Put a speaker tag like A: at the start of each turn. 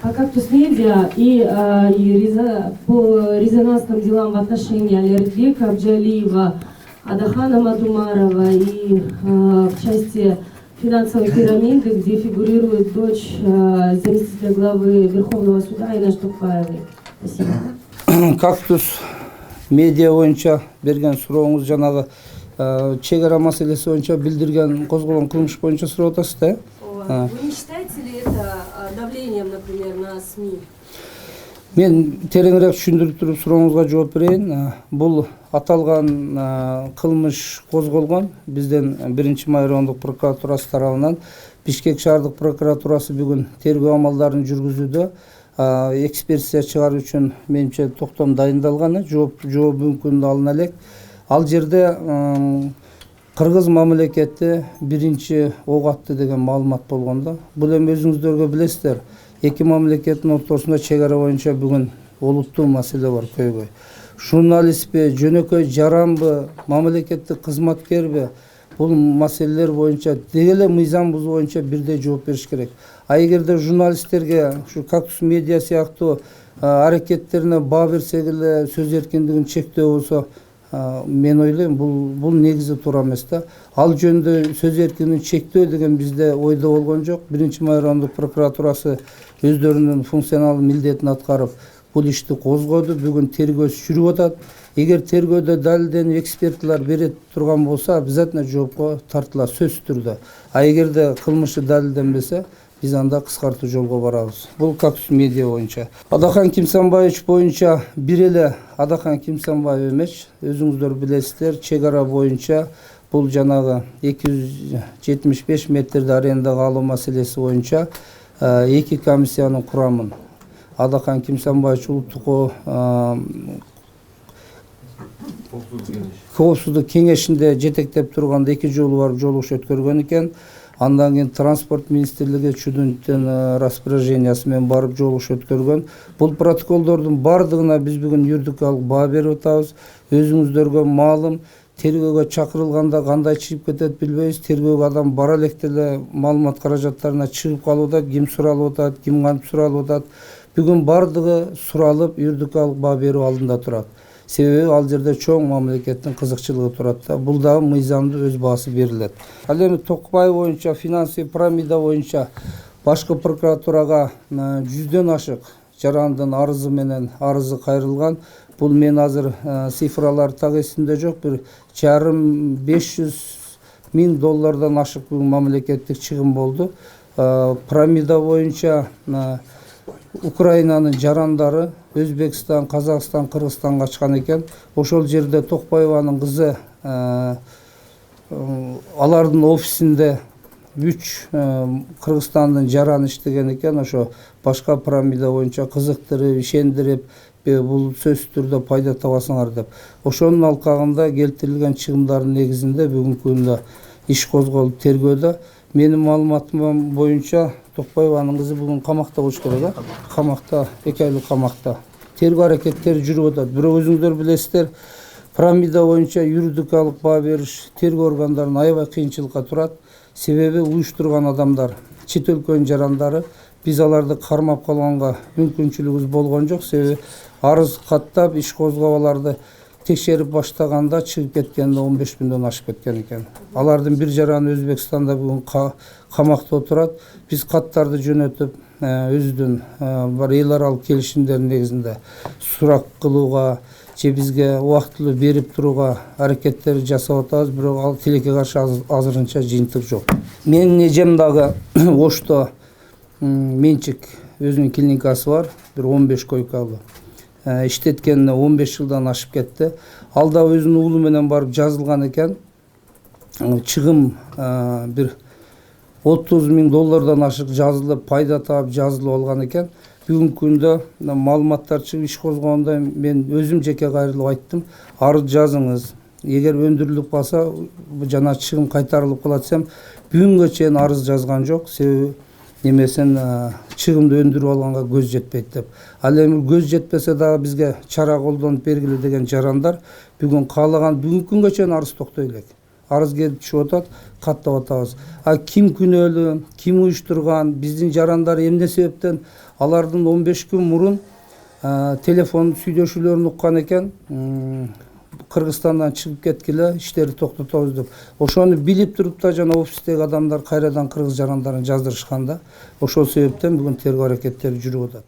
A: Кактус Медиа по резонансным делам в отношении Алирбека Абджалиева, Адахана Мадумарова и в части финансовой пирамиды, где фигурирует дочь заместителя главы Верховного суда Айнаш Тукпаевой. Спасибо.
B: Кактус Медиа боюнча берген сурооңуз жанагы чек ара маселеси боюнча билдирген козголгон кылмыш боюнча сурап атасыз да?
A: Вы не считаете ли это давлением, например, на СМИ?
B: Мен тереңирээк түшүндүрүп туруп сурооңузга жооп берейин. Бул аталган кылмыш козголгон бизден 1-май райондук прокуратурасы тарабынан. Бишкек шаардык прокуратурасы бүгүн тергөө амалдарын жүргүзүүдө. Экспертиза чыгаруу үчүн менимче токтом дайындалган, жооп бүгүнкү күндө алына элек. Ал жерде Кыргыз мамлекети биринчи ок атты деген маалымат болгондо. Бул эми өзүңүздөргө билесиздер, эки мамлекеттин ортосунда чек ара боюнча бүгүн олуттуу маселе бар көйгөй. Журналистпи, жөнөкөй жаранбы, мамлекеттик кызматкерби, бул маселелер боюнча дегеле мыйзам бузуу боюнча бирдей жооп бериш керек. А эгерде журналисттерге ушу Кактус Медиа сыяктуу аракеттерине баа берсек эле сөз эркиндигин чектөө болсо, мен ойлойм бул негизи туура эмес да. Ал жөнүндө сөз эркиндигин чектөө деген бизде ойдо болгон жок. 1-май райондук прокуратурасы өздөрүнүн функционалдык милдетин аткарып бул ишти козгоду. Бүгүн тергөөсү жүрүп атат. Эгер тергөөдө далилденип экспертлер бере турган болсо, обязательно жоопко тартылат сөзсүз түрдө. А эгерде кылмышы далилденбесе, биз анда кыскартуу жолго барабыз. Бул Кактус Медиа боюнча. Адахан Кимсанбаевич боюнча бир эле Адахан Кимсанбаев эмес, өзүңүздөр билесиздер, чек ара боюнча бул жанагы 275 метрди арендага алуу маселеси боюнча эки комиссиянын курамын Адахан Кимсанбаевич улуттук коопсуздук кеңешинде жетектеп турганда 2 жолу барып жолугуш өткөргөн экен. Андан кийин транспорт министрлиги чүдүнтөн распоряжениясы менен барып жолугуш өткөргөн. Бул протоколдордун бардыгына биз бүгүн юридикалык баа берип атабыз. Өзүңүздөргө маалым, тергөөгө чакырылганда кандай чыгып кетет билбейбиз. Тергөөгө адам бара электе эле маалымат каражаттарына чыгып калып атат, ким суралып атат, ким кантип суралып атат. Бүгүн бардыгы суралып, юридикалык баа берүү алдында турат. Себеби ал жерде чоң мамлекеттин кызыкчылыгы турат да. Бул дагы мыйзамдуу өз баасы берилет. Ал эми Токпай боюнча, финансый пирамида боюнча башкы прокуратурага 100дөн ашык жарандын арызы менен арызы кайрылган. Бул мен азыр цифралар так эсимде жок, бир 500 миң доллардан ашык бүгүн мамлекеттик чыгым болду. Пирамида боюнча Украинанын жарандары Өзбекстан, Казакстан, Кыргызстан качкан экен. Ошол жерде Токпаеванын кызы алардын офисинде 3 Кыргызстандын жараны иштеген экен. Ошо башка пирамида боюнча кызыктырып, ишендирип, бул сөзсүз түрдө пайда табасыңар деп. Ошонун алкагында келтирилген чыгымдардын негизинде бүгүнкү күндө иш козголуп тергөөдө. Менин маалыматым боюнча Токпаеванын кызы бүгүн камакта болуш керек, камакта, 2 айлык камакта. Тергөө аракеттери жүрүп атат. Бирок өзүңүздөр билесиздер, пирамида боюнча юридикалык баа бериш тергөө органдарынын аябай кыйынчылыкка турат. Себеби уюштурган адамдар, чет өлкөнүн жарандары, биз аларды кармап калганга мүмкүнчүлүгүбүз болгон жок. Себеби арыз каттап, иш козгоп аларды текшерип баштаганда чыгып кеткенде 15 күндөн ашып кеткен экен. Алардын бир жараны Өзбекстанда бүгүн камакта отурат. Биз каттарды жөнөтүп, өзүдүн бар эл аралык келишимдердин негизинде сурак кылууга же бизге убактылуу берип турууга аракеттер жасап атабыз, бирок ал тилекке каршы азырынча жыйынтык жок. Менин эжем дагы Ошто менчик өзүнүн клиникасы бар, бир 15 койкалуу. Иштеткенине 15 жылдан ашып кетти. Ал да өзүнүн уулу менен барып жазылган экен. Чыгым бир 30 миң доллардан ашык жазылып, пайда таап жазылып алган экен. Бүгүнкү күндө маалыматтар чыгып иш козгогондо мен өзүм жеке кайрылып айттым, арыз жазыңыз. Эгер өндүрүлүп калса, жана чыгым кайтарылып калат десем, бүгүнгө чейин арыз жазган жок. Себеби немесин чыгымды өндүрүп алганга көз жетпейт деп. Ал эми көз жетпесе дагы бизге чара колдонуп бергиле деген жарандар бүгүн каалаган бүгүнкү күнгө чейин арыз токтой элек. арыз келип түшүп атат, каттап атабыз. Ким күнөөлүү, ким уюштурган, биздин жарандар эмне себептен алардын 15 күн мурун телефон сүйлөшүүлөрүн уккан экен, Кыргызстандан чыгып кеткиле, иштерди токтотобуз деп. Ошону билип туруп да жана офистеги адамдар кайрадан кыргыз жарандарын жаздырышкан да. Ошол себептен бүгүн тергөө аракеттери жүрүп атат.